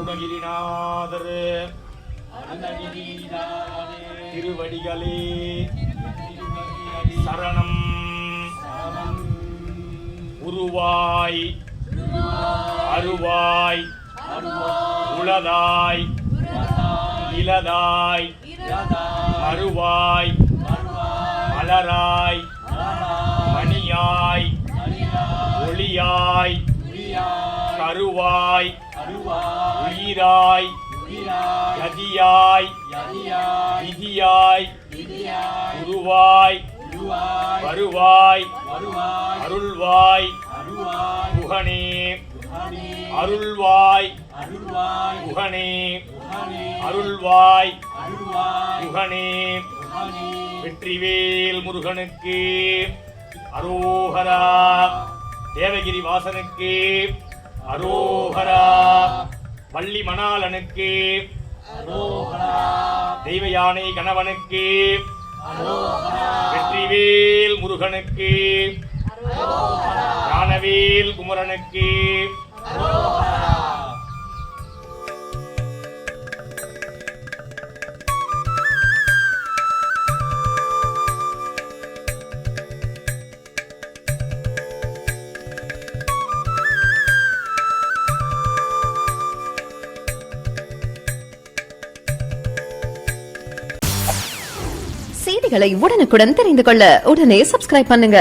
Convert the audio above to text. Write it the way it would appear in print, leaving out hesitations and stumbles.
அருணகிரிநாதர் திருவடிகளே சரணம். உருவாய் அருவாய் உளதாய் இலதாய் மறுவாய் மலராய் மணியாய் ஒளியாய் கருவாய் உயிராய் கதியாய் விதியாய் உருவாய் வருவாய் அருள்வாய் புகனே அருள்வாய் புகனே அருள்வாய் புகனே. வெற்றிவேல் முருகனுக்கு அரோகரா. தேவகிரி வாசனுக்கு அரோகரா. வள்ளி மணாளனுக்கு அரோகரா. தெய்வ யானை கணவனுக்கு அரோகரா. வெற்றிவேல் முருகனுக்கு அரோகரா. ஞானவேல் குமரனுக்கு அரோகரா. செய்திகளை உடனுக்குடன் தெரிந்து கொள்ள உடனே சப்ஸ்கிரைப் பண்ணுங்க.